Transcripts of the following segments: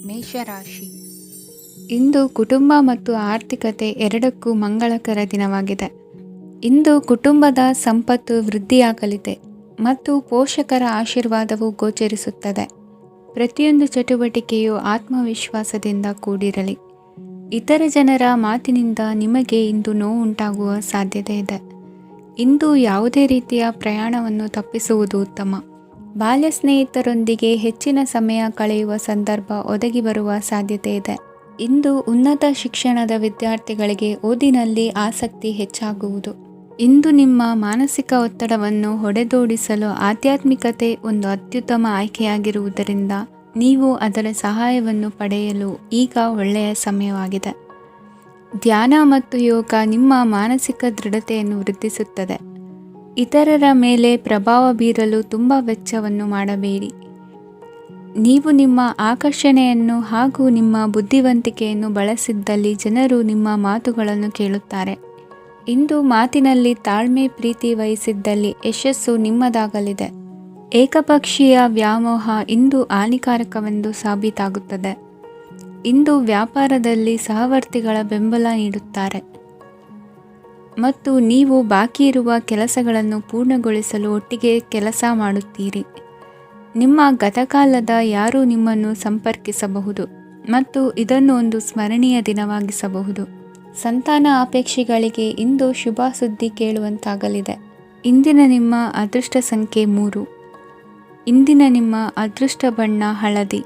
ಮೇಷರಾಶಿ. ಇಂದು ಕುಟುಂಬ ಮತ್ತು ಆರ್ಥಿಕತೆ ಎರಡಕ್ಕೂ ಮಂಗಳಕರ ದಿನವಾಗಿದೆ. ಇಂದು ಕುಟುಂಬದ ಸಂಪತ್ತು ವೃದ್ಧಿಯಾಗಲಿದೆ ಮತ್ತು ಪೋಷಕರ ಆಶೀರ್ವಾದವು ಗೋಚರಿಸುತ್ತದೆ. ಪ್ರತಿಯೊಂದು ಚಟುವಟಿಕೆಯು ಆತ್ಮವಿಶ್ವಾಸದಿಂದ ಕೂಡಿರಲಿ. ಇತರ ಜನರ ಮಾತಿನಿಂದ ನಿಮಗೆ ಇಂದು ನೋವುಂಟಾಗುವ ಸಾಧ್ಯತೆ ಇದೆ. ಇಂದು ಯಾವುದೇ ರೀತಿಯ ಪ್ರಯಾಣವನ್ನು ತಪ್ಪಿಸುವುದು ಉತ್ತಮ. ಬಾಲ್ಯ ಸ್ನೇಹಿತರೊಂದಿಗೆ ಹೆಚ್ಚಿನ ಸಮಯ ಕಳೆಯುವ ಸಂದರ್ಭ ಒದಗಿ ಬರುವ ಸಾಧ್ಯತೆ ಇದೆ. ಇಂದು ಉನ್ನತ ಶಿಕ್ಷಣದ ವಿದ್ಯಾರ್ಥಿಗಳಿಗೆ ಓದಿನಲ್ಲಿ ಆಸಕ್ತಿ ಹೆಚ್ಚಾಗುವುದು. ಇಂದು ನಿಮ್ಮ ಮಾನಸಿಕ ಒತ್ತಡವನ್ನು ಹೊಡೆದೋಡಿಸಲು ಆಧ್ಯಾತ್ಮಿಕತೆ ಒಂದು ಅತ್ಯುತ್ತಮ ಆಯ್ಕೆಯಾಗಿರುವುದರಿಂದ ನೀವು ಅದರ ಸಹಾಯವನ್ನು ಪಡೆಯಲು ಈಗ ಒಳ್ಳೆಯ ಸಮಯವಾಗಿದೆ. ಧ್ಯಾನ ಮತ್ತು ಯೋಗ ನಿಮ್ಮ ಮಾನಸಿಕ ದೃಢತೆಯನ್ನು ವೃದ್ಧಿಸುತ್ತದೆ. ಇತರರ ಮೇಲೆ ಪ್ರಭಾವ ಬೀರಲು ತುಂಬ ವೆಚ್ಚವನ್ನು ಮಾಡಬೇಡಿ. ನೀವು ನಿಮ್ಮ ಆಕರ್ಷಣೆಯನ್ನು ಹಾಗೂ ನಿಮ್ಮ ಬುದ್ಧಿವಂತಿಕೆಯನ್ನು ಬಳಸಿದ್ದಲ್ಲಿ ಜನರು ನಿಮ್ಮ ಮಾತುಗಳನ್ನು ಕೇಳುತ್ತಾರೆ. ಇಂದು ಮಾತಿನಲ್ಲಿ ತಾಳ್ಮೆ ಪ್ರೀತಿ ವಹಿಸಿದ್ದಲ್ಲಿ ಯಶಸ್ಸು ನಿಮ್ಮದಾಗಲಿದೆ. ಏಕಪಕ್ಷೀಯ ವ್ಯಾಮೋಹ ಇಂದು ಹಾನಿಕಾರಕವೆಂದು ಸಾಬೀತಾಗುತ್ತದೆ. ಇಂದು ವ್ಯಾಪಾರದಲ್ಲಿ ಸಹವರ್ತಿಗಳ ಬೆಂಬಲ ನೀಡುತ್ತಾರೆ ಮತ್ತು ನೀವು ಬಾಕಿ ಇರುವ ಕೆಲಸಗಳನ್ನು ಪೂರ್ಣಗೊಳಿಸಲು ಒಟ್ಟಿಗೆ ಕೆಲಸ ಮಾಡುತ್ತೀರಿ. ನಿಮ್ಮ ಗತಕಾಲದ ಯಾರೂ ನಿಮ್ಮನ್ನು ಸಂಪರ್ಕಿಸಬಹುದು ಮತ್ತು ಇದನ್ನು ಒಂದು ಸ್ಮರಣೀಯ ದಿನವಾಗಿಸಬಹುದು. ಸಂತಾನ ಅಪೇಕ್ಷೆಗಳಿಗೆ ಇಂದು ಶುಭ ಸುದ್ದಿ ಕೇಳುವಂತಾಗಲಿದೆ. ಇಂದಿನ ನಿಮ್ಮ ಅದೃಷ್ಟ ಸಂಖ್ಯೆ 3. ಇಂದಿನ ನಿಮ್ಮ ಅದೃಷ್ಟ ಬಣ್ಣ ಹಳದಿ.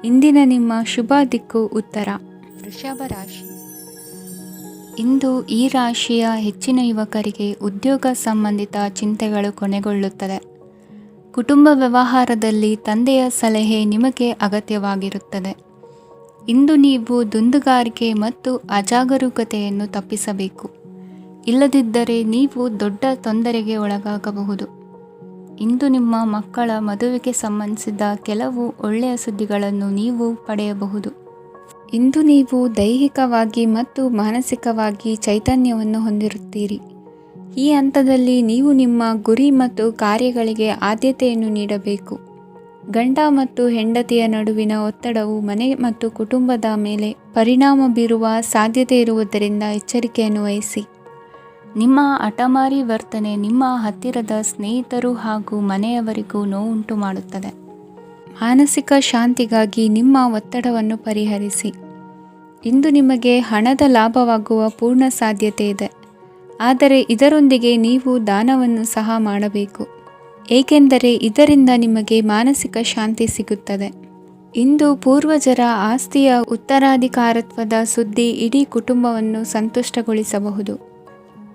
ಇಂದಿನ ನಿಮ್ಮ ಶುಭ ದಿಕ್ಕು ಉತ್ತರ. ವೃಷಭ ರಾಶಿ. ಇಂದು ಈ ರಾಶಿಯ ಹೆಚ್ಚಿನ ಯುವಕರಿಗೆ ಉದ್ಯೋಗ ಸಂಬಂಧಿತ ಚಿಂತೆಗಳು ಕೊನೆಗೊಳ್ಳುತ್ತದೆ. ಕುಟುಂಬ ವ್ಯವಹಾರದಲ್ಲಿ ತಂದೆಯ ಸಲಹೆ ನಿಮಗೆ ಅಗತ್ಯವಾಗಿರುತ್ತದೆ. ಇಂದು ನೀವು ದುಂದುಗಾರಿಕೆ ಮತ್ತು ಅಜಾಗರೂಕತೆಯನ್ನು ತಪ್ಪಿಸಬೇಕು. ಇಲ್ಲದಿದ್ದರೆ ನೀವು ದೊಡ್ಡ ತೊಂದರೆಗೆ ಒಳಗಾಗಬಹುದು. ಇಂದು ನಿಮ್ಮ ಮಕ್ಕಳ ಮದುವೆಗೆ ಸಂಬಂಧಿಸಿದ ಕೆಲವು ಒಳ್ಳೆಯ ಸುದ್ದಿಗಳನ್ನು ನೀವು ಪಡೆಯಬಹುದು. ಇಂದು ನೀವು ದೈಹಿಕವಾಗಿ ಮತ್ತು ಮಾನಸಿಕವಾಗಿ ಚೈತನ್ಯವನ್ನು ಹೊಂದಿರುತ್ತೀರಿ. ಈ ಹಂತದಲ್ಲಿ ನೀವು ನಿಮ್ಮ ಗುರಿ ಮತ್ತು ಕಾರ್ಯಗಳಿಗೆ ಆದ್ಯತೆಯನ್ನು ನೀಡಬೇಕು. ಗಂಡ ಮತ್ತು ಹೆಂಡತಿಯ ನಡುವಿನ ಒತ್ತಡವು ಮನೆ ಮತ್ತು ಕುಟುಂಬದ ಮೇಲೆ ಪರಿಣಾಮ ಬೀರುವ ಸಾಧ್ಯತೆ ಇರುವುದರಿಂದ ಎಚ್ಚರಿಕೆಯನ್ನು ವಹಿಸಿ. ನಿಮ್ಮ ಹಠಮಾರಿ ವರ್ತನೆ ನಿಮ್ಮ ಹತ್ತಿರದ ಸ್ನೇಹಿತರು ಹಾಗೂ ಮನೆಯವರಿಗೂ ನೋವುಂಟು ಮಾಡುತ್ತದೆ. ಮಾನಸಿಕ ಶಾಂತಿಗಾಗಿ ನಿಮ್ಮ ಒತ್ತಡವನ್ನು ಪರಿಹರಿಸಿ. ಇಂದು ನಿಮಗೆ ಹಣದ ಲಾಭವಾಗುವ ಪೂರ್ಣ ಸಾಧ್ಯತೆ ಇದೆ, ಆದರೆ ಇದರೊಂದಿಗೆ ನೀವು ದಾನವನ್ನು ಸಹ ಮಾಡಬೇಕು, ಏಕೆಂದರೆ ಇದರಿಂದ ನಿಮಗೆ ಮಾನಸಿಕ ಶಾಂತಿ ಸಿಗುತ್ತದೆ. ಇಂದು ಪೂರ್ವಜರ ಆಸ್ತಿಯ ಉತ್ತರಾಧಿಕಾರತ್ವದ ಸುದ್ದಿ ಇಡೀ ಕುಟುಂಬವನ್ನು ಸಂತುಷ್ಟಗೊಳಿಸಬಹುದು.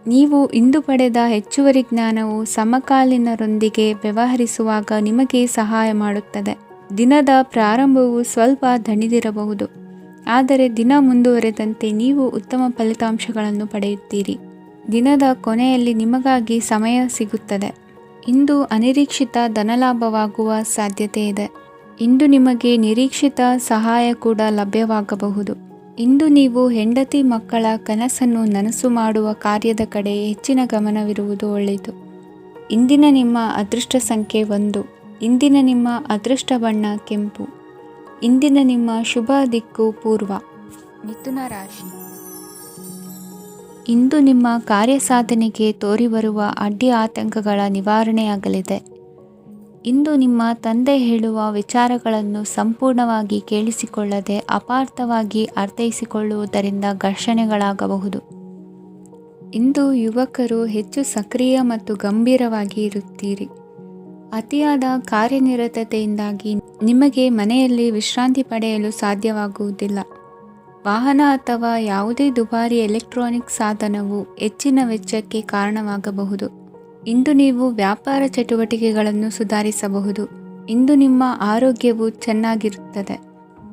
ನೀವು ಇಂದು ಪಡೆದ ಹೆಚ್ಚುವರಿ ಜ್ಞಾನವು ಸಮಕಾಲೀನರೊಂದಿಗೆ ವ್ಯವಹರಿಸುವಾಗ ನಿಮಗೆ ಸಹಾಯ ಮಾಡುತ್ತದೆ. ದಿನದ ಪ್ರಾರಂಭವು ಸ್ವಲ್ಪ ದಣಿದಿರಬಹುದು, ಆದರೆ ದಿನ ಮುಂದುವರೆದಂತೆ ನೀವು ಉತ್ತಮ ಫಲಿತಾಂಶಗಳನ್ನು ಪಡೆಯುತ್ತೀರಿ. ದಿನದ ಕೊನೆಯಲ್ಲಿ ನಿಮಗಾಗಿ ಸಮಯ ಸಿಗುತ್ತದೆ. ಇಂದು ಅನಿರೀಕ್ಷಿತ ಧನಲಾಭವಾಗುವ ಸಾಧ್ಯತೆ ಇದೆ. ಇಂದು ನಿಮಗೆ ನಿರೀಕ್ಷಿತ ಸಹಾಯ ಕೂಡ ಲಭ್ಯವಾಗಬಹುದು. ಇಂದು ನೀವು ಹೆಂಡತಿ ಮಕ್ಕಳ ಕನಸನ್ನು ನನಸು ಮಾಡುವ ಕಾರ್ಯದ ಕಡೆ ಹೆಚ್ಚಿನ ಗಮನವಿರುವುದು ಒಳ್ಳೆಯದು. ಇಂದಿನ ನಿಮ್ಮ ಅದೃಷ್ಟ ಸಂಖ್ಯೆ 1. ಇಂದಿನ ನಿಮ್ಮ ಅದೃಷ್ಟ ಬಣ್ಣ ಕೆಂಪು. ಇಂದಿನ ನಿಮ್ಮ ಶುಭ ದಿಕ್ಕು ಪೂರ್ವ. ಮಿಥುನ ರಾಶಿ. ಇಂದು ನಿಮ್ಮ ಕಾರ್ಯಸಾಧನೆಗೆ ತೋರಿಬರುವ ಅಡ್ಡಿ ಆತಂಕಗಳ ನಿವಾರಣೆಯಾಗಲಿದೆ. ಇಂದು ನಿಮ್ಮ ತಂದೆ ಹೇಳುವ ವಿಚಾರಗಳನ್ನು ಸಂಪೂರ್ಣವಾಗಿ ಕೇಳಿಸಿಕೊಳ್ಳದೆ ಅಪಾರ್ಥವಾಗಿ ಅರ್ಥೈಸಿಕೊಳ್ಳುವುದರಿಂದ ಘರ್ಷಣೆಗಳಾಗಬಹುದು. ಇಂದು ಯುವಕರು ಹೆಚ್ಚು ಸಕ್ರಿಯ ಮತ್ತು ಗಂಭೀರವಾಗಿ ಇರುತ್ತೀರಿ. ಅತಿಯಾದ ಕಾರ್ಯನಿರತತೆಯಿಂದಾಗಿ ನಿಮಗೆ ಮನೆಯಲ್ಲಿ ವಿಶ್ರಾಂತಿ ಪಡೆಯಲು ಸಾಧ್ಯವಾಗುವುದಿಲ್ಲ. ವಾಹನ ಅಥವಾ ಯಾವುದೇ ದುಬಾರಿ ಎಲೆಕ್ಟ್ರಾನಿಕ್ ಸಾಧನವು ಹೆಚ್ಚಿನ ವೆಚ್ಚಕ್ಕೆ ಕಾರಣವಾಗಬಹುದು. ಇಂದು ನೀವು ವ್ಯಾಪಾರ ಚಟುವಟಿಕೆಗಳನ್ನು ಸುಧಾರಿಸಬಹುದು. ಇಂದು ನಿಮ್ಮ ಆರೋಗ್ಯವು ಚೆನ್ನಾಗಿರುತ್ತದೆ.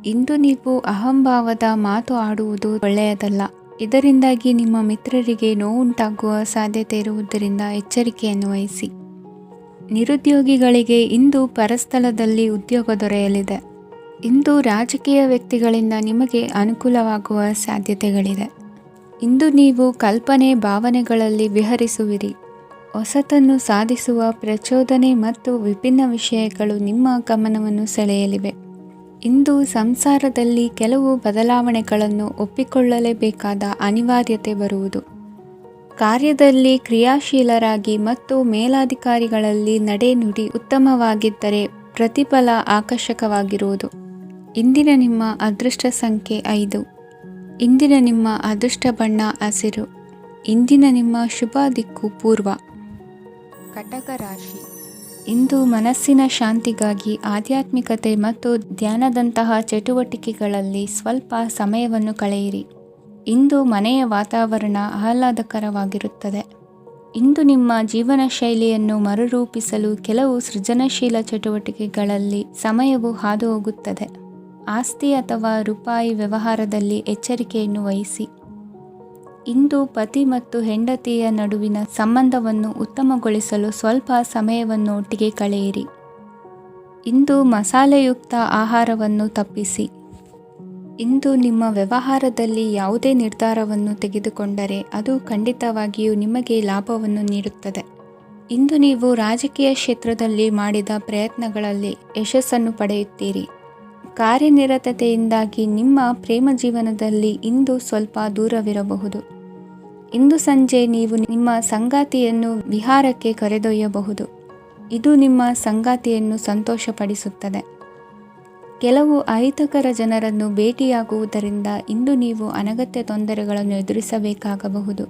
ಇಂದು ನೀವು ಅಹಂಭಾವದ ಮಾತು ಆಡುವುದು ಒಳ್ಳೆಯದಲ್ಲ. ಇದರಿಂದಾಗಿ ನಿಮ್ಮ ಮಿತ್ರರಿಗೆ ನೋವುಂಟಾಗುವ ಸಾಧ್ಯತೆ ಇರುವುದರಿಂದ ಎಚ್ಚರಿಕೆಯನ್ನು ವಹಿಸಿ. ನಿರುದ್ಯೋಗಿಗಳಿಗೆ ಇಂದು ಪರಸ್ಥಳದಲ್ಲಿ ಉದ್ಯೋಗ ದೊರೆಯಲಿದೆ. ಇಂದು ರಾಜಕೀಯ ವ್ಯಕ್ತಿಗಳಿಂದ ನಿಮಗೆ ಅನುಕೂಲವಾಗುವ ಸಾಧ್ಯತೆಗಳಿದೆ. ಇಂದು ನೀವು ಕಲ್ಪನೆ ಭಾವನೆಗಳಲ್ಲಿ ವಿಹರಿಸುವಿರಿ. ಹೊಸತನ್ನು ಸಾಧಿಸುವ ಪ್ರಚೋದನೆ ಮತ್ತು ವಿಭಿನ್ನ ವಿಷಯಗಳು ನಿಮ್ಮ ಗಮನವನ್ನು ಸೆಳೆಯಲಿವೆ. ಇಂದು ಸಂಸಾರದಲ್ಲಿ ಕೆಲವು ಬದಲಾವಣೆಗಳನ್ನು ಒಪ್ಪಿಕೊಳ್ಳಲೇಬೇಕಾದ ಅನಿವಾರ್ಯತೆ ಬರುವುದು. ಕಾರ್ಯದಲ್ಲಿ ಕ್ರಿಯಾಶೀಲರಾಗಿ ಮತ್ತು ಮೇಲಾಧಿಕಾರಿಗಳಲ್ಲಿ ನಡೆನುಡಿ ಉತ್ತಮವಾಗಿದ್ದರೆ ಪ್ರತಿಫಲ ಆಕರ್ಷಕವಾಗಿರುವುದು. ಇಂದಿನ ನಿಮ್ಮ ಅದೃಷ್ಟ ಸಂಖ್ಯೆ 5. ಇಂದಿನ ನಿಮ್ಮ ಅದೃಷ್ಟ ಬಣ್ಣ ಹಸಿರು. ಇಂದಿನ ನಿಮ್ಮ ಶುಭ ದಿಕ್ಕು ಪೂರ್ವ. ಕಟಕ ರಾಶಿ. ಇಂದು ಮನಸ್ಸಿನ ಶಾಂತಿಗಾಗಿ ಆಧ್ಯಾತ್ಮಿಕತೆ ಮತ್ತು ಧ್ಯಾನದಂತಹ ಚಟುವಟಿಕೆಗಳಲ್ಲಿ ಸ್ವಲ್ಪ ಸಮಯವನ್ನು ಕಳೆಯಿರಿ. ಇಂದು ಮನೆಯ ವಾತಾವರಣ ಆಹ್ಲಾದಕರವಾಗಿರುತ್ತದೆ. ಇಂದು ನಿಮ್ಮ ಜೀವನ ಶೈಲಿಯನ್ನು ಮರುರೂಪಿಸಲು ಕೆಲವು ಸೃಜನಶೀಲ ಚಟುವಟಿಕೆಗಳಲ್ಲಿ ಸಮಯವು ಹಾದುಹೋಗುತ್ತದೆ. ಆಸ್ತಿ ಅಥವಾ ರೂಪಾಯಿ ವ್ಯವಹಾರದಲ್ಲಿ ಎಚ್ಚರಿಕೆಯನ್ನು ವಹಿಸಿ. ಇಂದು ಪತಿ ಮತ್ತು ಹೆಂಡತಿಯ ನಡುವಿನ ಸಂಬಂಧವನ್ನು ಉತ್ತಮಗೊಳಿಸಲು ಸ್ವಲ್ಪ ಸಮಯವನ್ನು ಒಟ್ಟಿಗೆ ಕಳೆಯಿರಿ. ಇಂದು ಮಸಾಲೆಯುಕ್ತ ಆಹಾರವನ್ನು ತಪ್ಪಿಸಿ. ಇಂದು ನಿಮ್ಮ ವ್ಯವಹಾರದಲ್ಲಿ ಯಾವುದೇ ನಿರ್ಧಾರವನ್ನು ತೆಗೆದುಕೊಂಡರೆ ಅದು ಖಂಡಿತವಾಗಿಯೂ ನಿಮಗೆ ಲಾಭವನ್ನು ನೀಡುತ್ತದೆ. ಇಂದು ನೀವು ರಾಜಕೀಯ ಕ್ಷೇತ್ರದಲ್ಲಿ ಮಾಡಿದ ಪ್ರಯತ್ನಗಳಲ್ಲಿ ಯಶಸ್ಸನ್ನು ಪಡೆಯುತ್ತೀರಿ. ಕಾರ್ಯನಿರತತೆಯಿಂದಾಗಿ ನಿಮ್ಮ ಪ್ರೇಮ ಜೀವನದಲ್ಲಿ ಇಂದು ಸ್ವಲ್ಪ ದೂರವಿರಬಹುದು. ಇಂದು ಸಂಜೆ ನೀವು ನಿಮ್ಮ ಸಂಗಾತಿಯನ್ನು ವಿಹಾರಕ್ಕೆ ಕರೆದೊಯ್ಯಬಹುದು. ಇದು ನಿಮ್ಮ ಸಂಗಾತಿಯನ್ನು ಸಂತೋಷಪಡಿಸುತ್ತದೆ. ಕೆಲವು ಅಹಿತಕರ ಜನರನ್ನು ಭೇಟಿಯಾಗುವುದರಿಂದ ಇಂದು ನೀವು ಅನಗತ್ಯ ತೊಂದರೆಗಳನ್ನು ಎದುರಿಸಬೇಕಾಗಬಹುದು.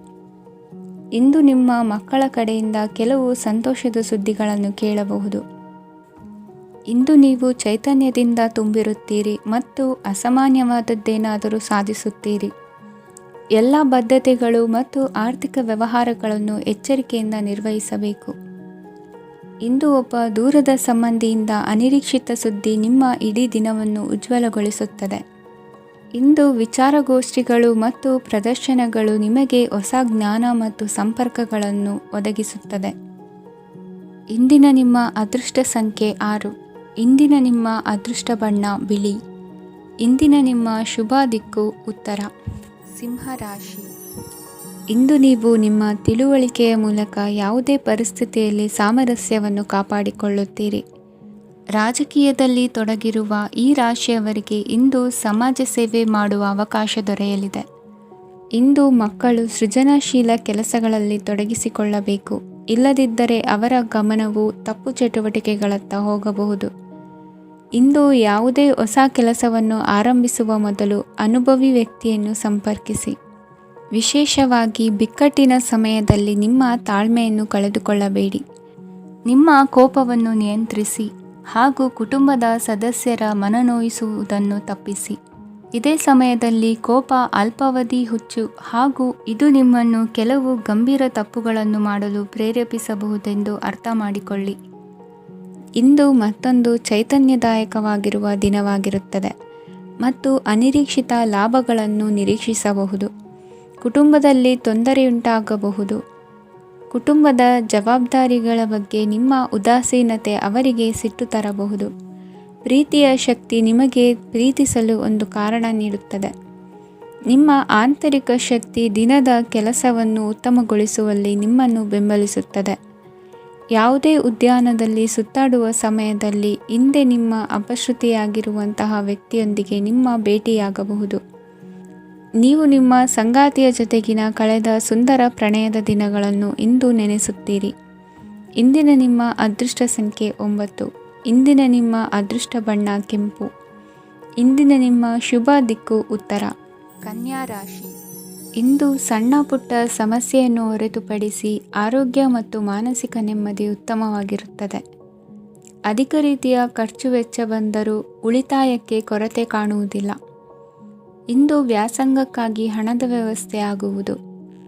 ಇಂದು ನಿಮ್ಮ ಮಕ್ಕಳ ಕಡೆಯಿಂದ ಕೆಲವು ಸಂತೋಷದ ಸುದ್ದಿಗಳನ್ನು ಕೇಳಬಹುದು. ಇಂದು ನೀವು ಚೈತನ್ಯದಿಂದ ತುಂಬಿರುತ್ತೀರಿ ಮತ್ತು ಅಸಾಮಾನ್ಯವಾದದ್ದೇನಾದರೂ ಸಾಧಿಸುತ್ತೀರಿ. ಎಲ್ಲ ಬದ್ಧತೆಗಳು ಮತ್ತು ಆರ್ಥಿಕ ವ್ಯವಹಾರಗಳನ್ನು ಎಚ್ಚರಿಕೆಯಿಂದ ನಿರ್ವಹಿಸಬೇಕು. ಇಂದು ಒಬ್ಬ ದೂರದ ಸಂಬಂಧಿಯಿಂದ ಅನಿರೀಕ್ಷಿತ ಸುದ್ದಿ ನಿಮ್ಮ ಇಡೀ ದಿನವನ್ನು ಉಜ್ವಲಗೊಳಿಸುತ್ತದೆ. ಇಂದು ವಿಚಾರಗೋಷ್ಠಿಗಳು ಮತ್ತು ಪ್ರದರ್ಶನಗಳು ನಿಮಗೆ ಹೊಸ ಜ್ಞಾನ ಮತ್ತು ಸಂಪರ್ಕಗಳನ್ನು ಒದಗಿಸುತ್ತದೆ. ಇಂದಿನ ನಿಮ್ಮ ಅದೃಷ್ಟ ಸಂಖ್ಯೆ 6. ಇಂದಿನ ನಿಮ್ಮ ಅದೃಷ್ಟ ಬಣ್ಣ ಬಿಳಿ. ಇಂದಿನ ನಿಮ್ಮ ಶುಭ ದಿಕ್ಕು ಉತ್ತರ. ಸಿಂಹ ರಾಶಿ. ಇಂದು ನೀವು ನಿಮ್ಮ ತಿಳುವಳಿಕೆಯ ಮೂಲಕ ಯಾವುದೇ ಪರಿಸ್ಥಿತಿಯಲ್ಲಿ ಸಾಮರಸ್ಯವನ್ನು ಕಾಪಾಡಿಕೊಳ್ಳುತ್ತೀರಿ. ರಾಜಕೀಯದಲ್ಲಿ ತೊಡಗಿರುವ ಈ ರಾಶಿಯವರಿಗೆ ಇಂದು ಸಮಾಜ ಸೇವೆ ಮಾಡುವ ಅವಕಾಶ ದೊರೆಯಲಿದೆ. ಇಂದು ಮಕ್ಕಳು ಸೃಜನಶೀಲ ಕೆಲಸಗಳಲ್ಲಿ ತೊಡಗಿಸಿಕೊಳ್ಳಬೇಕು. ಇಲ್ಲದಿದ್ದರೆ ಅವರ ಗಮನವು ತಪ್ಪು ಚಟುವಟಿಕೆಗಳತ್ತ ಹೋಗಬಹುದು. ಇಂದು ಯಾವುದೇ ಹೊಸ ಕೆಲಸವನ್ನು ಆರಂಭಿಸುವ ಮೊದಲು ಅನುಭವಿ ವ್ಯಕ್ತಿಯನ್ನು ಸಂಪರ್ಕಿಸಿ. ವಿಶೇಷವಾಗಿ ಬಿಕ್ಕಟ್ಟಿನ ಸಮಯದಲ್ಲಿ ನಿಮ್ಮ ತಾಳ್ಮೆಯನ್ನು ಕಳೆದುಕೊಳ್ಳಬೇಡಿ. ನಿಮ್ಮ ಕೋಪವನ್ನು ನಿಯಂತ್ರಿಸಿ ಹಾಗೂ ಕುಟುಂಬದ ಸದಸ್ಯರ ಮನನೋಯಿಸುವುದನ್ನು ತಪ್ಪಿಸಿ. ಇದೇ ಸಮಯದಲ್ಲಿ ಕೋಪ ಅಲ್ಪಾವಧಿ ಹುಚ್ಚು ಹಾಗೂ ಇದು ನಿಮ್ಮನ್ನು ಕೆಲವು ಗಂಭೀರ ತಪ್ಪುಗಳನ್ನು ಮಾಡಲು ಪ್ರೇರೇಪಿಸಬಹುದೆಂದು ಅರ್ಥ ಮಾಡಿಕೊಳ್ಳಿ. ಇಂದು ಮತ್ತೊಂದು ಚೈತನ್ಯದಾಯಕವಾಗಿರುವ ದಿನವಾಗಿರುತ್ತದೆ ಮತ್ತು ಅನಿರೀಕ್ಷಿತ ಲಾಭಗಳನ್ನು ನಿರೀಕ್ಷಿಸಬಹುದು. ಕುಟುಂಬದಲ್ಲಿ ತೊಂದರೆಯುಂಟಾಗಬಹುದು. ಕುಟುಂಬದ ಜವಾಬ್ದಾರಿಗಳ ಬಗ್ಗೆ ನಿಮ್ಮ ಉದಾಸೀನತೆ ಅವರಿಗೆ ಸಿಟ್ಟು ತರಬಹುದು. ಪ್ರೀತಿಯ ಶಕ್ತಿ ನಿಮಗೆ ಪ್ರೀತಿಸಲು ಒಂದು ಕಾರಣ ನೀಡುತ್ತದೆ. ನಿಮ್ಮ ಆಂತರಿಕ ಶಕ್ತಿ ದಿನದ ಕೆಲಸವನ್ನು ಉತ್ತಮಗೊಳಿಸುವಲ್ಲಿ ನಿಮ್ಮನ್ನು ಬೆಂಬಲಿಸುತ್ತದೆ. ಯಾವುದೇ ಉದ್ಯಾನದಲ್ಲಿ ಸುತ್ತಾಡುವ ಸಮಯದಲ್ಲಿ ಹಿಂದೆ ನಿಮ್ಮ ಅಪಶ್ರುತಿಯಾಗಿರುವಂತಹ ವ್ಯಕ್ತಿಯೊಂದಿಗೆ ನಿಮ್ಮ ಭೇಟಿಯಾಗಬಹುದು. ನೀವು ನಿಮ್ಮ ಸಂಗಾತಿಯ ಜೊತೆಗಿನ ಕಳೆದ ಸುಂದರ ಪ್ರಣಯದ ದಿನಗಳನ್ನು ಇಂದು ನೆನೆಸುತ್ತೀರಿ. ಇಂದಿನ ನಿಮ್ಮ ಅದೃಷ್ಟ ಸಂಖ್ಯೆ 9. ಇಂದಿನ ನಿಮ್ಮ ಅದೃಷ್ಟ ಬಣ್ಣ ಕೆಂಪು. ಇಂದಿನ ನಿಮ್ಮ ಶುಭ ದಿಕ್ಕು ಉತ್ತರ. ಕನ್ಯಾ ರಾಶಿ. ಇಂದು ಸಣ್ಣ ಪುಟ್ಟ ಸಮಸ್ಯೆಯನ್ನು ಹೊರತುಪಡಿಸಿ ಆರೋಗ್ಯ ಮತ್ತು ಮಾನಸಿಕ ನೆಮ್ಮದಿ ಉತ್ತಮವಾಗಿರುತ್ತದೆ. ಅಧಿಕ ರೀತಿಯ ಖರ್ಚು ವೆಚ್ಚ ಬಂದರೂ ಉಳಿತಾಯಕ್ಕೆ ಕೊರತೆ ಕಾಣುವುದಿಲ್ಲ. ಇಂದು ವ್ಯಾಸಂಗಕ್ಕಾಗಿ ಹಣದ ವ್ಯವಸ್ಥೆ ಆಗುವುದು.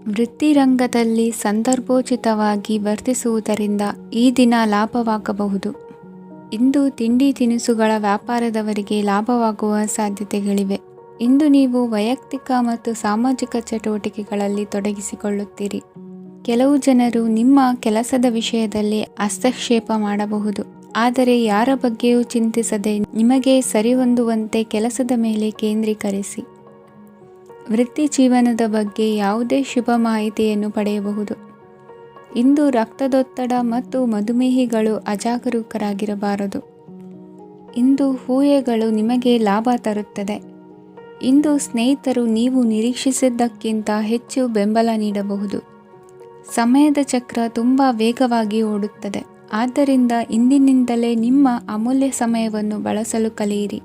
ವೃತ್ತಿರಂಗದಲ್ಲಿ ಸಂದರ್ಭೋಚಿತವಾಗಿ ವರ್ತಿಸುವುದರಿಂದ ಈ ದಿನ ಲಾಭವಾಗಬಹುದು. ಇಂದು ತಿಂಡಿ ತಿನಿಸುಗಳ ವ್ಯಾಪಾರದವರಿಗೆ ಲಾಭವಾಗುವ ಸಾಧ್ಯತೆಗಳಿವೆ. ಇಂದು ನೀವು ವೈಯಕ್ತಿಕ ಮತ್ತು ಸಾಮಾಜಿಕ ಚಟುವಟಿಕೆಗಳಲ್ಲಿ ತೊಡಗಿಸಿಕೊಳ್ಳುತ್ತೀರಿ. ಕೆಲವು ಜನರು ನಿಮ್ಮ ಕೆಲಸದ ವಿಷಯದಲ್ಲಿ ಹಸ್ತಕ್ಷೇಪ ಮಾಡಬಹುದು. ಆದರೆ ಯಾರ ಬಗ್ಗೆಯೂ ಚಿಂತಿಸದೆ ನಿಮಗೆ ಸರಿಹೊಂದುವಂತೆ ಕೆಲಸದ ಮೇಲೆ ಕೇಂದ್ರೀಕರಿಸಿ. ವೃತ್ತಿ ಜೀವನದ ಬಗ್ಗೆ ಯಾವುದೇ ಶುಭ ಮಾಹಿತಿಯನ್ನು ಪಡೆಯಬಹುದು. ಇಂದು ರಕ್ತದೊತ್ತಡ ಮತ್ತು ಮಧುಮೇಹಿಗಳು ಅಜಾಗರೂಕರಾಗಿರಬಾರದು. ಇಂದು ಊಹೆಗಳು ನಿಮಗೆ ಲಾಭ ತರುತ್ತದೆ. ಇಂದು ಸ್ನೇಹಿತರು ನೀವು ನಿರೀಕ್ಷಿಸಿದ್ದಕ್ಕಿಂತ ಹೆಚ್ಚು ಬೆಂಬಲ ನೀಡಬಹುದು. ಸಮಯದ ಚಕ್ರ ತುಂಬ ವೇಗವಾಗಿ ಓಡುತ್ತದೆ. ಆದ್ದರಿಂದ ಇಂದಿನಿಂದಲೇ ನಿಮ್ಮ ಅಮೂಲ್ಯ ಸಮಯವನ್ನು ಬಳಸಲು ಕಲಿಯಿರಿ.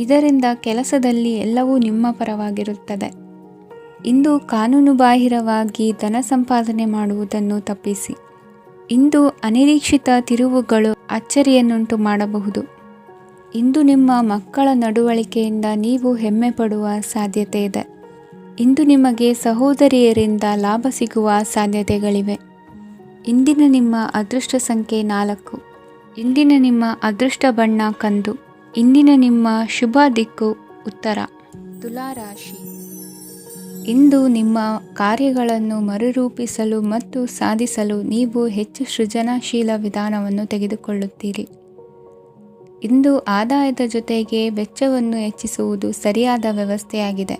ಇದರಿಂದ ಕೆಲಸದಲ್ಲಿ ಎಲ್ಲವೂ ನಿಮ್ಮ ಪರವಾಗಿರುತ್ತದೆ. ಇಂದು ಕಾನೂನುಬಾಹಿರವಾಗಿ ಧನ ಸಂಪಾದನೆ ಮಾಡುವುದನ್ನು ತಪ್ಪಿಸಿ. ಇಂದು ಅನಿರೀಕ್ಷಿತ ತಿರುವುಗಳು ಅಚ್ಚರಿಯನ್ನುಂಟು ಮಾಡಬಹುದು. ಇಂದು ನಿಮ್ಮ ಮಕ್ಕಳ ನಡವಳಿಕೆಯಿಂದ ನೀವು ಹೆಮ್ಮೆ ಪಡುವ ಸಾಧ್ಯತೆ ಇದೆ. ಇಂದು ನಿಮಗೆ ಸಹೋದರಿಯರಿಂದ ಲಾಭ ಸಿಗುವ ಸಾಧ್ಯತೆಗಳಿವೆ. ಇಂದಿನ ನಿಮ್ಮ ಅದೃಷ್ಟ ಸಂಖ್ಯೆ 4. ಇಂದಿನ ನಿಮ್ಮ ಅದೃಷ್ಟ ಬಣ್ಣ ಕಂದು. ಇಂದಿನ ನಿಮ್ಮ ಶುಭ ದಿಕ್ಕು ಉತ್ತರ. ತುಲಾ ರಾಶಿ. ಇಂದು ನಿಮ್ಮ ಕಾರ್ಯಗಳನ್ನು ಮರುರೂಪಿಸಲು ಮತ್ತು ಸಾಧಿಸಲು ನೀವು ಹೆಚ್ಚು ಸೃಜನಶೀಲ ವಿಧಾನವನ್ನು ತೆಗೆದುಕೊಳ್ಳುತ್ತೀರಿ. ಇಂದು ಆದಾಯದ ಜೊತೆಗೆ ವೆಚ್ಚವನ್ನು ಹೆಚ್ಚಿಸುವುದು ಸರಿಯಾದ ವ್ಯವಸ್ಥೆಯಾಗಿದೆ.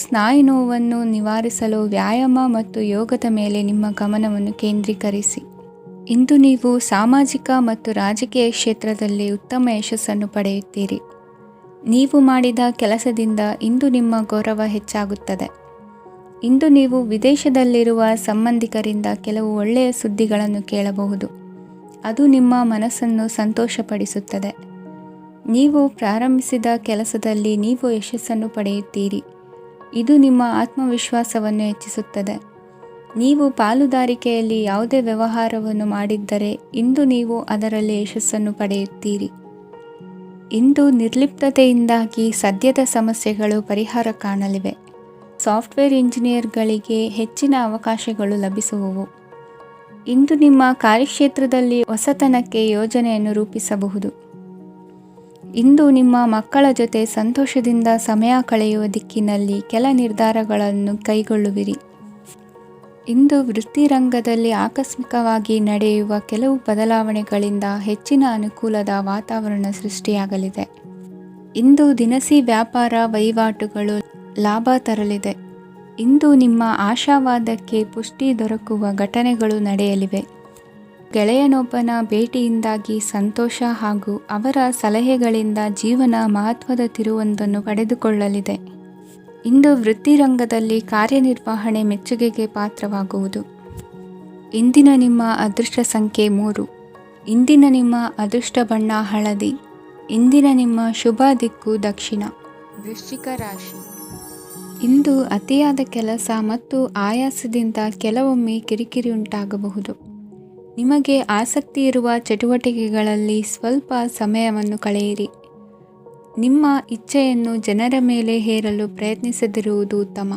ಸ್ನಾಯು ನೋವನ್ನು ನಿವಾರಿಸಲು ವ್ಯಾಯಾಮ ಮತ್ತು ಯೋಗದ ಮೇಲೆ ನಿಮ್ಮ ಗಮನವನ್ನು ಕೇಂದ್ರೀಕರಿಸಿ. ಇಂದು ನೀವು ಸಾಮಾಜಿಕ ಮತ್ತು ರಾಜಕೀಯ ಕ್ಷೇತ್ರದಲ್ಲಿ ಉತ್ತಮ ಯಶಸ್ಸನ್ನು ಪಡೆಯುತ್ತೀರಿ. ನೀವು ಮಾಡಿದ ಕೆಲಸದಿಂದ ಇಂದು ನಿಮ್ಮ ಗೌರವ ಹೆಚ್ಚಾಗುತ್ತದೆ. ಇಂದು ನೀವು ವಿದೇಶದಲ್ಲಿರುವ ಸಂಬಂಧಿಕರಿಂದ ಕೆಲವು ಒಳ್ಳೆಯ ಸುದ್ದಿಗಳನ್ನು ಕೇಳಬಹುದು. ಅದು ನಿಮ್ಮ ಮನಸ್ಸನ್ನು ಸಂತೋಷಪಡಿಸುತ್ತದೆ. ನೀವು ಪ್ರಾರಂಭಿಸಿದ ಕೆಲಸದಲ್ಲಿ ನೀವು ಯಶಸ್ಸನ್ನು ಪಡೆಯುತ್ತೀರಿ. ಇದು ನಿಮ್ಮ ಆತ್ಮವಿಶ್ವಾಸವನ್ನು ಹೆಚ್ಚಿಸುತ್ತದೆ. ನೀವು ಪಾಲುದಾರಿಕೆಯಲ್ಲಿ ಯಾವುದೇ ವ್ಯವಹಾರವನ್ನು ಮಾಡಿದ್ದರೆ ಇಂದು ನೀವು ಅದರಲ್ಲಿ ಯಶಸ್ಸನ್ನು ಪಡೆಯುತ್ತೀರಿ. ಇಂದು ನಿರ್ಲಿಪ್ತತೆಯಿಂದಾಗಿ ಸದ್ಯದ ಸಮಸ್ಯೆಗಳು ಪರಿಹಾರ ಕಾಣಲಿವೆ. ಸಾಫ್ಟ್ವೇರ್ ಇಂಜಿನಿಯರ್ಗಳಿಗೆ ಹೆಚ್ಚಿನ ಅವಕಾಶಗಳು ಲಭಿಸುವವು. ಇಂದು ನಿಮ್ಮ ಕಾರ್ಯಕ್ಷೇತ್ರದಲ್ಲಿ ಹೊಸತನಕ್ಕೆ ಯೋಜನೆಯನ್ನು ರೂಪಿಸಬಹುದು. ಇಂದು ನಿಮ್ಮ ಮಕ್ಕಳ ಜೊತೆ ಸಂತೋಷದಿಂದ ಸಮಯ ಕಳೆಯುವ ದಿಕ್ಕಿನಲ್ಲಿ ಕೆಲ ನಿರ್ಧಾರಗಳನ್ನು ಕೈಗೊಳ್ಳುವಿರಿ. ಇಂದು ವೃತ್ತಿರಂಗದಲ್ಲಿ ಆಕಸ್ಮಿಕವಾಗಿ ನಡೆಯುವ ಕೆಲವು ಬದಲಾವಣೆಗಳಿಂದ ಹೆಚ್ಚಿನ ಅನುಕೂಲದ ವಾತಾವರಣ ಸೃಷ್ಟಿಯಾಗಲಿದೆ. ಇಂದು ದಿನಸಿ ವ್ಯಾಪಾರ ವಹಿವಾಟುಗಳು ಲಾಭ ತರಲಿದೆ. ಇಂದು ನಿಮ್ಮ ಆಶಾವಾದಕ್ಕೆ ಪುಷ್ಟಿ ದೊರಕುವ ಘಟನೆಗಳು ನಡೆಯಲಿವೆ. ಗೆಳೆಯನೊಬ್ಬನ ಭೇಟಿಯಿಂದಾಗಿ ಸಂತೋಷ ಹಾಗೂ ಅವರ ಸಲಹೆಗಳಿಂದ ಜೀವನ ಮಹತ್ವದ ತಿರುವೊಂದನ್ನು ಪಡೆದುಕೊಳ್ಳಲಿದೆ. ಇಂದು ವೃತ್ತಿರಂಗದಲ್ಲಿ ಕಾರ್ಯನಿರ್ವಹಣೆ ಮೆಚ್ಚುಗೆಗೆ ಪಾತ್ರವಾಗುವುದು. ಇಂದಿನ ನಿಮ್ಮ ಅದೃಷ್ಟ ಸಂಖ್ಯೆ 3. ಇಂದಿನ ನಿಮ್ಮ ಅದೃಷ್ಟ ಬಣ್ಣ ಹಳದಿ. ಇಂದಿನ ನಿಮ್ಮ ಶುಭ ದಿಕ್ಕು ದಕ್ಷಿಣ. ವೃಶ್ಚಿಕ ರಾಶಿ. ಇಂದು ಅತಿಯಾದ ಕೆಲಸ ಮತ್ತು ಆಯಾಸದಿಂದ ಕೆಲವೊಮ್ಮೆ ಕಿರಿಕಿರಿ ಉಂಟಾಗಬಹುದು. ನಿಮಗೆ ಆಸಕ್ತಿ ಇರುವ ಚಟುವಟಿಕೆಗಳಲ್ಲಿ ಸ್ವಲ್ಪ ಸಮಯವನ್ನು ಕಳೆಯಿರಿ. ನಿಮ್ಮ ಇಚ್ಛೆಯನ್ನು ಜನರ ಮೇಲೆ ಹೇರಲು ಪ್ರಯತ್ನಿಸದಿರುವುದು ಉತ್ತಮ.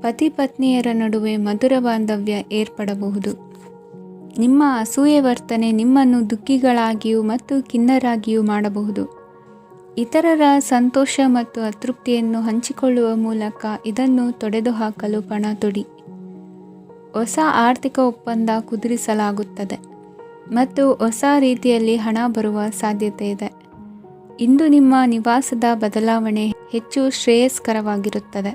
ಪತಿ ಪತ್ನಿಯರ ನಡುವೆ ಮಧುರ ಬಾಂಧವ್ಯ ಏರ್ಪಡಬಹುದು. ನಿಮ್ಮ ಅಸೂಯೆ ವರ್ತನೆ ನಿಮ್ಮನ್ನು ದುಃಖಿಗಳಾಗಿಯೂ ಮತ್ತು ಖಿನ್ನರಾಗಿಯೂ ಮಾಡಬಹುದು. ಇತರರ ಸಂತೋಷ ಮತ್ತು ಅತೃಪ್ತಿಯನ್ನು ಹಂಚಿಕೊಳ್ಳುವ ಮೂಲಕ ಇದನ್ನು ತೊಡೆದುಹಾಕಲು ಪಣ ತೊಡಿ. ಹೊಸ ಆರ್ಥಿಕ ಒಪ್ಪಂದ ಕುದುರಿಸಲಾಗುತ್ತದೆ ಮತ್ತು ಹೊಸ ರೀತಿಯಲ್ಲಿ ಹಣ ಬರುವ ಸಾಧ್ಯತೆ ಇದೆ. ಇಂದು ನಿಮ್ಮ ನಿವಾಸದ ಬದಲಾವಣೆ ಹೆಚ್ಚು ಶ್ರೇಯಸ್ಕರವಾಗಿರುತ್ತದೆ.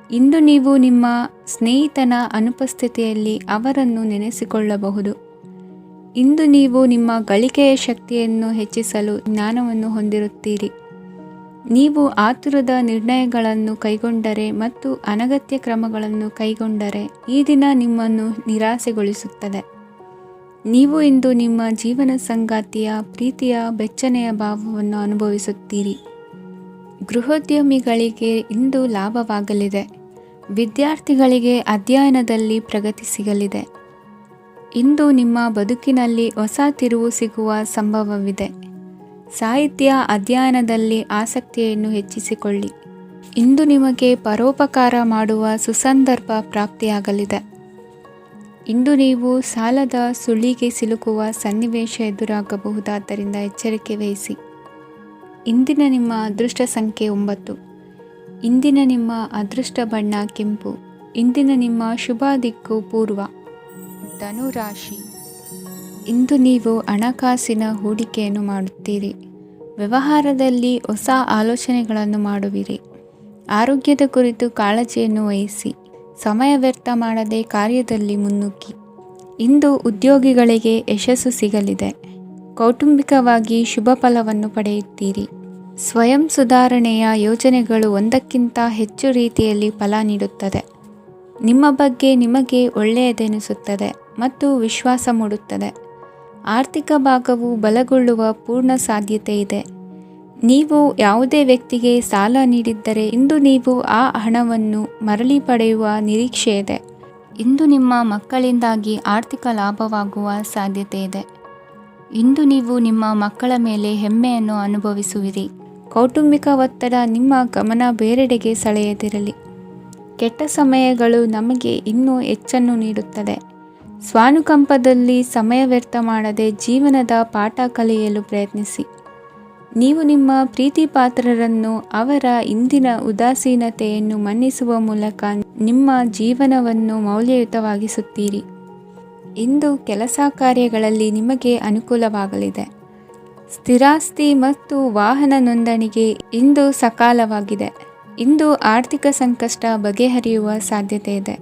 ಇಂದು ನೀವು ನಿಮ್ಮ ಸ್ನೇಹಿತನ ಅನುಪಸ್ಥಿತಿಯಲ್ಲಿ ಅವರನ್ನು ನೆನೆಸಿಕೊಳ್ಳಬಹುದು. ಇಂದು ನೀವು ನಿಮ್ಮ ಗಳಿಕೆಯ ಶಕ್ತಿಯನ್ನು ಹೆಚ್ಚಿಸಲು ಜ್ಞಾನವನ್ನು ಹೊಂದಿರುತ್ತೀರಿ. ನೀವು ಆತುರದ ನಿರ್ಣಯಗಳನ್ನು ಕೈಗೊಂಡರೆ ಮತ್ತು ಅನಗತ್ಯ ಕ್ರಮಗಳನ್ನು ಕೈಗೊಂಡರೆ ಈ ದಿನ ನಿಮ್ಮನ್ನು ನಿರಾಸೆಗೊಳಿಸುತ್ತದೆ. ನೀವು ಇಂದು ನಿಮ್ಮ ಜೀವನ ಸಂಗಾತಿಯ ಪ್ರೀತಿಯ ಬೆಚ್ಚನೆಯ ಭಾವವನ್ನು ಅನುಭವಿಸುತ್ತೀರಿ. ಗೃಹೋದ್ಯಮಿಗಳಿಗೆ ಇಂದು ಲಾಭವಾಗಲಿದೆ. ವಿದ್ಯಾರ್ಥಿಗಳಿಗೆ ಅಧ್ಯಯನದಲ್ಲಿ ಪ್ರಗತಿ ಸಿಗಲಿದೆ. ಇಂದು ನಿಮ್ಮ ಬದುಕಿನಲ್ಲಿ ಹೊಸ ತಿರುವು ಸಿಗುವ ಸಂಭವವಿದೆ. ಸಾಹಿತ್ಯ ಅಧ್ಯಯನದಲ್ಲಿ ಆಸಕ್ತಿಯನ್ನು ಹೆಚ್ಚಿಸಿಕೊಳ್ಳಿ. ಇಂದು ನಿಮಗೆ ಪರೋಪಕಾರ ಮಾಡುವ ಸುಸಂದರ್ಭ ಪ್ರಾಪ್ತಿಯಾಗಲಿದೆ. ಇಂದು ನೀವು ಸಾಲದ ಸುಳಿಗೆ ಸಿಲುಕುವ ಸನ್ನಿವೇಶ ಎದುರಾಗಬಹುದಾದ್ದರಿಂದ ಎಚ್ಚರಿಕೆ ವಹಿಸಿ. ಇಂದಿನ ನಿಮ್ಮ ಅದೃಷ್ಟ ಸಂಖ್ಯೆ 9. ಇಂದಿನ ನಿಮ್ಮ ಅದೃಷ್ಟ ಬಣ್ಣ ಕೆಂಪು. ಇಂದಿನ ನಿಮ್ಮ ಶುಭ ದಿಕ್ಕು ಪೂರ್ವ. ಧನು ರಾಶಿ. ಇಂದು ನೀವು ಹಣಕಾಸಿನ ಹೂಡಿಕೆಯನ್ನು ಮಾಡುತ್ತೀರಿ. ವ್ಯವಹಾರದಲ್ಲಿ ಹೊಸ ಆಲೋಚನೆಗಳನ್ನು ಮಾಡುವಿರಿ. ಆರೋಗ್ಯದ ಕುರಿತು ಕಾಳಜಿಯನ್ನು ವಹಿಸಿ. ಸಮಯ ವ್ಯರ್ಥ ಮಾಡದೆ ಕಾರ್ಯದಲ್ಲಿ ಮುನ್ನುಗ್ಗಿ. ಇಂದು ಉದ್ಯೋಗಿಗಳಿಗೆ ಯಶಸ್ಸು ಸಿಗಲಿದೆ. ಕೌಟುಂಬಿಕವಾಗಿ ಶುಭ ಫಲವನ್ನು ಪಡೆಯುತ್ತೀರಿ. ಸ್ವಯಂ ಸುಧಾರಣೆಯ ಯೋಜನೆಗಳು ಒಂದಕ್ಕಿಂತ ಹೆಚ್ಚು ರೀತಿಯಲ್ಲಿ ಫಲ ನೀಡುತ್ತದೆ. ನಿಮ್ಮ ಬಗ್ಗೆ ನಿಮಗೆ ಒಳ್ಳೆಯದೆನಿಸುತ್ತದೆ ಮತ್ತು ವಿಶ್ವಾಸ ಮೂಡುತ್ತದೆ. ಆರ್ಥಿಕ ಭಾಗವು ಬಲಗೊಳ್ಳುವ ಪೂರ್ಣ ಸಾಧ್ಯತೆ ಇದೆ. ನೀವು ಯಾವುದೇ ವ್ಯಕ್ತಿಗೆ ಸಾಲ ನೀಡಿದ್ದರೆ ಇಂದು ನೀವು ಆ ಹಣವನ್ನು ಮರಳಿ ಪಡೆಯುವ ನಿರೀಕ್ಷೆ ಇದೆ. ಇಂದು ನಿಮ್ಮ ಮಕ್ಕಳಿಂದಾಗಿ ಆರ್ಥಿಕ ಲಾಭವಾಗುವ ಸಾಧ್ಯತೆ ಇದೆ. ಇಂದು ನೀವು ನಿಮ್ಮ ಮಕ್ಕಳ ಮೇಲೆ ಹೆಮ್ಮೆಯನ್ನು ಅನುಭವಿಸುವಿರಿ. ಕೌಟುಂಬಿಕ ಒತ್ತಡ ನಿಮ್ಮ ಗಮನ ಬೇರೆಡೆಗೆ ಸೆಳೆಯದಿರಲಿ. ಕೆಟ್ಟ ಸಮಯಗಳು ನಮಗೆ ಇನ್ನೂ ಹೆಚ್ಚನ್ನು ನೀಡುತ್ತದೆ. ಸ್ವಾನುಕಂಪದಲ್ಲಿ ಸಮಯ ವ್ಯರ್ಥ ಮಾಡದೆ ಜೀವನದ ಪಾಠ ಕಲಿಯಲು ಪ್ರಯತ್ನಿಸಿ. ನೀವು ನಿಮ್ಮ ಪ್ರೀತಿ ಪಾತ್ರರನ್ನು ಅವರ ಇಂದಿನ ಉದಾಸೀನತೆಯನ್ನು ಮನ್ನಿಸುವ ಮೂಲಕ ನಿಮ್ಮ ಜೀವನವನ್ನು ಮೌಲ್ಯಯುತವಾಗಿಸುತ್ತೀರಿ. ಇಂದು ಕೆಲಸ ಕಾರ್ಯಗಳಲ್ಲಿ ನಿಮಗೆ ಅನುಕೂಲವಾಗಲಿದೆ. ಸ್ಥಿರಾಸ್ತಿ ಮತ್ತು ವಾಹನ ನೋಂದಣಿಗೆ ಇಂದು ಸಕಾಲವಾಗಿದೆ. ಇಂದು ಆರ್ಥಿಕ ಸಂಕಷ್ಟ ಬಗೆಹರಿಯುವ ಸಾಧ್ಯತೆ ಇದೆ.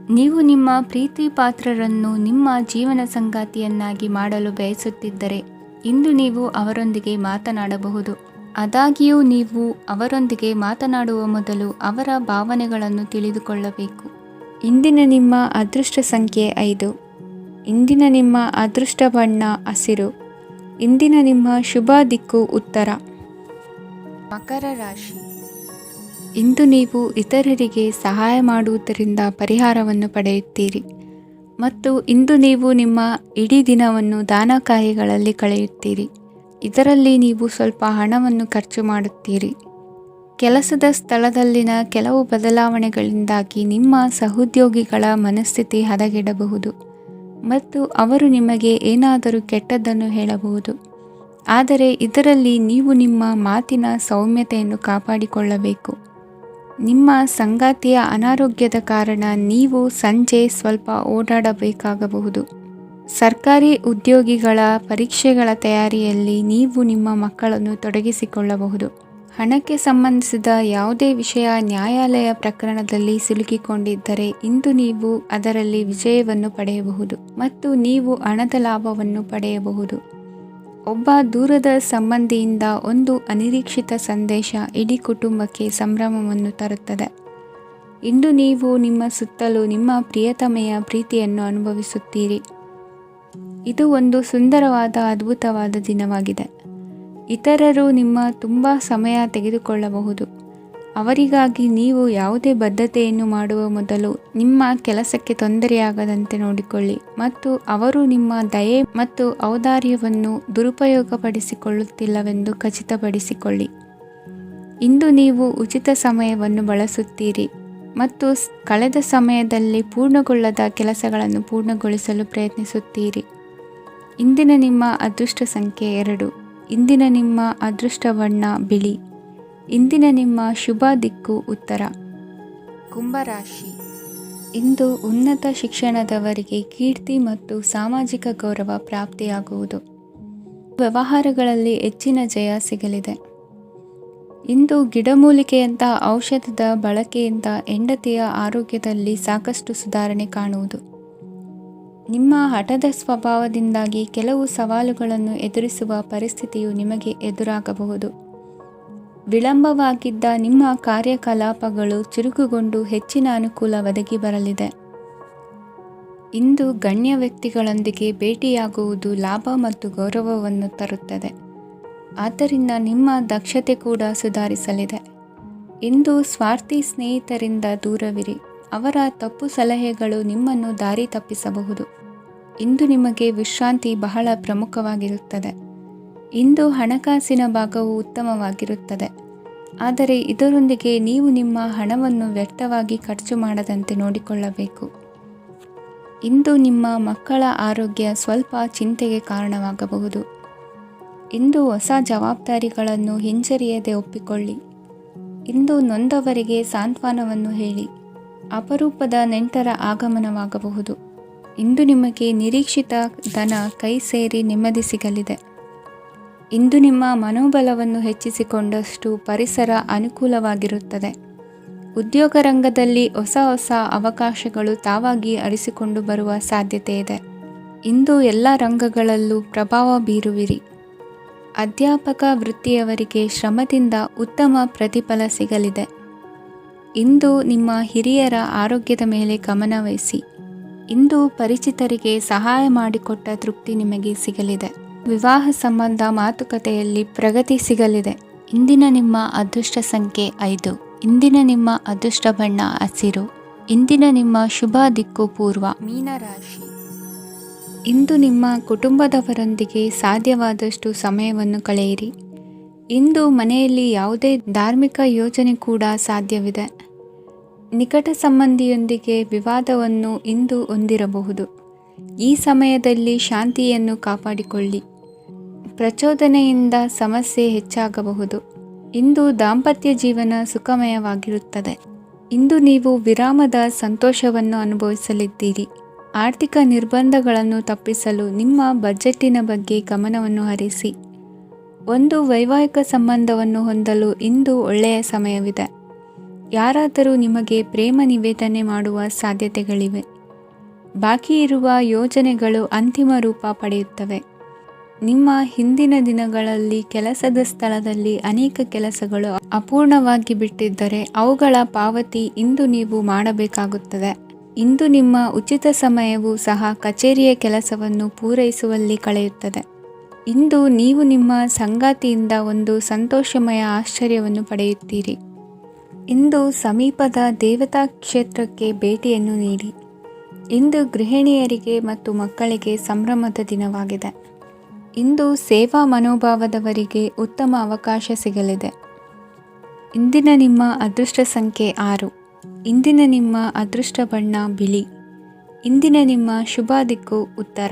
ನೀವು ನಿಮ್ಮ ಪ್ರೀತಿ ಪಾತ್ರರನ್ನು ನಿಮ್ಮ ಜೀವನ ಸಂಗಾತಿಯನ್ನಾಗಿ ಮಾಡಲು ಬಯಸುತ್ತಿದ್ದರೆ ಇಂದು ನೀವು ಅವರೊಂದಿಗೆ ಮಾತನಾಡಬಹುದು. ಆದಾಗ್ಯೂ ನೀವು ಅವರೊಂದಿಗೆ ಮಾತನಾಡುವ ಮೊದಲು ಅವರ ಭಾವನೆಗಳನ್ನು ತಿಳಿದುಕೊಳ್ಳಬೇಕು. ಇಂದಿನ ನಿಮ್ಮ ಅದೃಷ್ಟ ಸಂಖ್ಯೆ 5. ಇಂದಿನ ನಿಮ್ಮ ಅದೃಷ್ಟ ಬಣ್ಣ ಹಸಿರು. ಇಂದಿನ ನಿಮ್ಮ ಶುಭ ದಿಕ್ಕು ಉತ್ತರ. ಮಕರ ರಾಶಿ. ಇಂದು ನೀವು ಇತರರಿಗೆ ಸಹಾಯ ಮಾಡುವುದರಿಂದ ಪರಿಹಾರವನ್ನು ಪಡೆಯುತ್ತೀರಿ ಮತ್ತು ಇಂದು ನೀವು ನಿಮ್ಮ ಇಡೀ ದಿನವನ್ನು ದಾನ ಕಾರ್ಯಗಳಲ್ಲಿ ಕಳೆಯುತ್ತೀರಿ. ಇದರಲ್ಲಿ ನೀವು ಸ್ವಲ್ಪ ಹಣವನ್ನು ಖರ್ಚು ಮಾಡುತ್ತೀರಿ. ಕೆಲಸದ ಸ್ಥಳದಲ್ಲಿನ ಕೆಲವು ಬದಲಾವಣೆಗಳಿಂದಾಗಿ ನಿಮ್ಮ ಸಹೋದ್ಯೋಗಿಗಳ ಮನಸ್ಥಿತಿ ಹದಗೆಡಬಹುದು ಮತ್ತು ಅವರು ನಿಮಗೆ ಏನಾದರೂ ಕೆಟ್ಟದ್ದನ್ನು ಹೇಳಬಹುದು. ಆದರೆ ಇದರಲ್ಲಿ ನೀವು ನಿಮ್ಮ ಮಾತಿನ ಸೌಮ್ಯತೆಯನ್ನು ಕಾಪಾಡಿಕೊಳ್ಳಬೇಕು. ನಿಮ್ಮ ಸಂಗಾತಿಯ ಅನಾರೋಗ್ಯದ ಕಾರಣ ನೀವು ಸಂಜೆ ಸ್ವಲ್ಪ ಓಡಾಡಬೇಕಾಗಬಹುದು. ಸರ್ಕಾರಿ ಉದ್ಯೋಗಿಗಳ ಪರೀಕ್ಷೆಗಳ ತಯಾರಿಯಲ್ಲಿ ನೀವು ನಿಮ್ಮ ಮಕ್ಕಳನ್ನು ತೊಡಗಿಸಿಕೊಳ್ಳಬಹುದು. ಹಣಕ್ಕೆ ಸಂಬಂಧಿಸಿದ ಯಾವುದೇ ವಿಷಯ ನ್ಯಾಯಾಲಯ ಪ್ರಕರಣದಲ್ಲಿ ಸಿಲುಕಿಕೊಂಡಿದ್ದರೆ ಇಂದು ನೀವು ಅದರಲ್ಲಿ ವಿಜಯವನ್ನು ಪಡೆಯಬಹುದು ಮತ್ತು ನೀವು ಹಣದ ಲಾಭವನ್ನು ಪಡೆಯಬಹುದು. ಒಬ್ಬ ದೂರದ ಸಂಬಂಧಿಯಿಂದ ಒಂದು ಅನಿರೀಕ್ಷಿತ ಸಂದೇಶ ಇಡೀ ಕುಟುಂಬಕ್ಕೆ ಸಂಭ್ರಮವನ್ನು ತರುತ್ತದೆ. ಇಂದು ನೀವು ನಿಮ್ಮ ಸುತ್ತಲೂ ನಿಮ್ಮ ಪ್ರಿಯತಮೆಯ ಪ್ರೀತಿಯನ್ನು ಅನುಭವಿಸುತ್ತೀರಿ. ಇದು ಒಂದು ಸುಂದರವಾದ ಅದ್ಭುತವಾದ ದಿನವಾಗಿದೆ. ಇತರರು ನಿಮ್ಮ ತುಂಬ ಸಮಯ ತೆಗೆದುಕೊಳ್ಳಬಹುದು. ಅವರಿಗಾಗಿ ನೀವು ಯಾವುದೇ ಬದ್ಧತೆಯನ್ನು ಮಾಡುವ ಮೊದಲು ನಿಮ್ಮ ಕೆಲಸಕ್ಕೆ ತೊಂದರೆಯಾಗದಂತೆ ನೋಡಿಕೊಳ್ಳಿ ಮತ್ತು ಅವರು ನಿಮ್ಮ ದಯೆ ಮತ್ತು ಔದಾರ್ಯವನ್ನು ದುರುಪಯೋಗಪಡಿಸಿಕೊಳ್ಳುತ್ತಿಲ್ಲವೆಂದು ಖಚಿತಪಡಿಸಿಕೊಳ್ಳಿ. ಇಂದು ನೀವು ಉಚಿತ ಸಮಯವನ್ನು ಬಳಸುತ್ತೀರಿ ಮತ್ತು ಕಳೆದ ಸಮಯದಲ್ಲಿ ಪೂರ್ಣಗೊಳ್ಳದ ಕೆಲಸಗಳನ್ನು ಪೂರ್ಣಗೊಳಿಸಲು ಪ್ರಯತ್ನಿಸುತ್ತೀರಿ. ಇಂದಿನ ನಿಮ್ಮ ಅದೃಷ್ಟ ಸಂಖ್ಯೆ 2. ಇಂದಿನ ನಿಮ್ಮ ಅದೃಷ್ಟ ಬಣ್ಣ ಬಿಳಿ. ಇಂದಿನ ನಿಮ್ಮ ಶುಭ ದಿಕ್ಕು ಉತ್ತರ. ಕುಂಭರಾಶಿ. ಇಂದು ಉನ್ನತ ಶಿಕ್ಷಣದವರಿಗೆ ಕೀರ್ತಿ ಮತ್ತು ಸಾಮಾಜಿಕ ಗೌರವ ಪ್ರಾಪ್ತಿಯಾಗುವುದು. ವ್ಯವಹಾರಗಳಲ್ಲಿ ಹೆಚ್ಚಿನ ಜಯ ಸಿಗಲಿದೆ. ಇಂದು ಗಿಡಮೂಲಿಕೆಯಂತಹ ಔಷಧದ ಬಳಕೆಯಿಂದ ಹೆಂಡತಿಯ ಆರೋಗ್ಯದಲ್ಲಿ ಸಾಕಷ್ಟು ಸುಧಾರಣೆ ಕಾಣುವುದು. ನಿಮ್ಮ ಹಠದ ಸ್ವಭಾವದಿಂದಾಗಿ ಕೆಲವು ಸವಾಲುಗಳನ್ನು ಎದುರಿಸುವ ಪರಿಸ್ಥಿತಿಯು ನಿಮಗೆ ಎದುರಾಗಬಹುದು. ವಿಳಂಬವಾಗಿದ್ದ ನಿಮ್ಮ ಕಾರ್ಯಕಲಾಪಗಳು ಚುರುಕುಗೊಂಡು ಹೆಚ್ಚಿನ ಅನುಕೂಲ ಒದಗಿ ಬರಲಿದೆ. ಇಂದು ಗಣ್ಯ ವ್ಯಕ್ತಿಗಳೊಂದಿಗೆ ಭೇಟಿಯಾಗುವುದು ಲಾಭ ಮತ್ತು ಗೌರವವನ್ನು ತರುತ್ತದೆ. ಆದ್ದರಿಂದ ನಿಮ್ಮ ದಕ್ಷತೆ ಕೂಡ ಸುಧಾರಿಸಲಿದೆ. ಇಂದು ಸ್ವಾರ್ಥಿ ಸ್ನೇಹಿತರಿಂದ ದೂರವಿರಿ. ಅವರ ತಪ್ಪು ಸಲಹೆಗಳು ನಿಮ್ಮನ್ನು ದಾರಿ ತಪ್ಪಿಸಬಹುದು. ಇಂದು ನಿಮಗೆ ವಿಶ್ರಾಂತಿ ಬಹಳ ಪ್ರಮುಖವಾಗಿರುತ್ತದೆ. ಇಂದು ಹಣಕಾಸಿನ ಭಾಗವು ಉತ್ತಮವಾಗಿರುತ್ತದೆ. ಆದರೆ ಇದರೊಂದಿಗೆ ನೀವು ನಿಮ್ಮ ಹಣವನ್ನು ವ್ಯರ್ಥವಾಗಿ ಖರ್ಚು ಮಾಡದಂತೆ ನೋಡಿಕೊಳ್ಳಬೇಕು. ಇಂದು ನಿಮ್ಮ ಮಕ್ಕಳ ಆರೋಗ್ಯ ಸ್ವಲ್ಪ ಚಿಂತೆಗೆ ಕಾರಣವಾಗಬಹುದು. ಇಂದು ಹೊಸ ಜವಾಬ್ದಾರಿಗಳನ್ನು ಹಿಂಜರಿಯದೆ ಒಪ್ಪಿಕೊಳ್ಳಿ. ಇಂದು ನೊಂದವರಿಗೆ ಸಾಂತ್ವನವನ್ನು ಹೇಳಿ. ಅಪರೂಪದ ನೆಂಟರ ಆಗಮನವಾಗಬಹುದು. ಇಂದು ನಿಮಗೆ ನಿರೀಕ್ಷಿತ ಧನ ಕೈ ಸೇರಿ ನೆಮ್ಮದಿ ಸಿಗಲಿದೆ. ಇಂದು ನಿಮ್ಮ ಮನೋಬಲವನ್ನು ಹೆಚ್ಚಿಸಿಕೊಂಡಷ್ಟು ಪರಿಸರ ಅನುಕೂಲವಾಗಿರುತ್ತದೆ. ಉದ್ಯೋಗ ರಂಗದಲ್ಲಿ ಹೊಸ ಹೊಸ ಅವಕಾಶಗಳು ತಾವಾಗಿ ಅರಿಸಿಕೊಂಡು ಬರುವ ಸಾಧ್ಯತೆ ಇದೆ. ಇಂದು ಎಲ್ಲ ರಂಗಗಳಲ್ಲೂ ಪ್ರಭಾವ ಬೀರುವಿರಿ. ಅಧ್ಯಾಪಕ ವೃತ್ತಿಯವರಿಗೆ ಶ್ರಮದಿಂದ ಉತ್ತಮ ಪ್ರತಿಫಲ ಸಿಗಲಿದೆ. ಇಂದು ನಿಮ್ಮ ಹಿರಿಯರ ಆರೋಗ್ಯದ ಮೇಲೆ ಗಮನವಹಿಸಿ. ಇಂದು ಪರಿಚಿತರಿಗೆ ಸಹಾಯ ಮಾಡಿಕೊಟ್ಟ ತೃಪ್ತಿ ನಿಮಗೆ ಸಿಗಲಿದೆ. ವಿವಾಹ ಸಂಬಂಧ ಮಾತುಕತೆಯಲ್ಲಿ ಪ್ರಗತಿ ಸಿಗಲಿದೆ. ಇಂದಿನ ನಿಮ್ಮ ಅದೃಷ್ಟ ಸಂಖ್ಯೆ 5. ಇಂದಿನ ನಿಮ್ಮ ಅದೃಷ್ಟ ಬಣ್ಣ ಹಸಿರು. ಇಂದಿನ ನಿಮ್ಮ ಶುಭ ದಿಕ್ಕು ಪೂರ್ವ. ಮೀನರಾಶಿ. ಇಂದು ನಿಮ್ಮ ಕುಟುಂಬದವರೊಂದಿಗೆ ಸಾಧ್ಯವಾದಷ್ಟು ಸಮಯವನ್ನು ಕಳೆಯಿರಿ. ಇಂದು ಮನೆಯಲ್ಲಿ ಯಾವುದೇ ಧಾರ್ಮಿಕ ಯೋಜನೆ ಕೂಡ ಸಾಧ್ಯವಿದೆ. ನಿಕಟ ಸಂಬಂಧಿಯೊಂದಿಗೆ ವಿವಾದವನ್ನು ಇಂದು ಹೊಂದಿರಬಹುದು. ಈ ಸಮಯದಲ್ಲಿ ಶಾಂತಿಯನ್ನು ಕಾಪಾಡಿಕೊಳ್ಳಿ. ಪ್ರಚೋದನೆಯಿಂದ ಸಮಸ್ಯೆ ಹೆಚ್ಚಾಗಬಹುದು. ಇಂದು ದಾಂಪತ್ಯ ಜೀವನ ಸುಖಮಯವಾಗಿರುತ್ತದೆ. ಇಂದು ನೀವು ವಿರಾಮದ ಸಂತೋಷವನ್ನು ಅನುಭವಿಸಲಿದ್ದೀರಿ. ಆರ್ಥಿಕ ನಿರ್ಬಂಧಗಳನ್ನು ತಪ್ಪಿಸಲು ನಿಮ್ಮ ಬಜೆಟ್ಟಿನ ಬಗ್ಗೆ ಗಮನವನ್ನು ಹರಿಸಿ. ಒಂದು ವೈವಾಹಿಕ ಸಂಬಂಧವನ್ನು ಹೊಂದಲು ಇಂದು ಒಳ್ಳೆಯ ಸಮಯವಿದೆ. ಯಾರಾದರೂ ನಿಮಗೆ ಪ್ರೇಮ ನಿವೇದನೆ ಮಾಡುವ ಸಾಧ್ಯತೆಗಳಿವೆ. ಬಾಕಿ ಇರುವ ಯೋಜನೆಗಳು ಅಂತಿಮ ರೂಪ ಪಡೆಯುತ್ತವೆ. ನಿಮ್ಮ ಹಿಂದಿನ ದಿನಗಳಲ್ಲಿ ಕೆಲಸದ ಸ್ಥಳದಲ್ಲಿ ಅನೇಕ ಕೆಲಸಗಳು ಅಪೂರ್ಣವಾಗಿ ಬಿಟ್ಟಿದ್ದರೆ ಅವುಗಳ ಪಾವತಿ ಇಂದು ನೀವು ಮಾಡಬೇಕಾಗುತ್ತದೆ. ಇಂದು ನಿಮ್ಮ ಉಚಿತ ಸಮಯವೂ ಸಹ ಕಚೇರಿಯ ಕೆಲಸವನ್ನು ಪೂರೈಸುವಲ್ಲಿ ಕಳೆಯುತ್ತದೆ. ಇಂದು ನೀವು ನಿಮ್ಮ ಸಂಗಾತಿಯಿಂದ ಒಂದು ಸಂತೋಷಮಯ ಆಶ್ಚರ್ಯವನ್ನು ಪಡೆಯುತ್ತೀರಿ. ಇಂದು ಸಮೀಪದ ದೇವತಾ ಕ್ಷೇತ್ರಕ್ಕೆ ಭೇಟಿಯನ್ನು ನೀಡಿ. ಇಂದು ಗೃಹಿಣಿಯರಿಗೆ ಮತ್ತು ಮಕ್ಕಳಿಗೆ ಸಂಭ್ರಮದ ದಿನವಾಗಿದೆ. ಇಂದು ಸೇವಾ ಮನೋಭಾವದವರಿಗೆ ಉತ್ತಮ ಅವಕಾಶ ಸಿಗಲಿದೆ. ಇಂದಿನ ನಿಮ್ಮ ಅದೃಷ್ಟ ಸಂಖ್ಯೆ 6. ಇಂದಿನ ನಿಮ್ಮ ಅದೃಷ್ಟ ಬಣ್ಣ ಬಿಳಿ. ಇಂದಿನ ನಿಮ್ಮ ಶುಭ ದಿಕ್ಕು ಉತ್ತರ.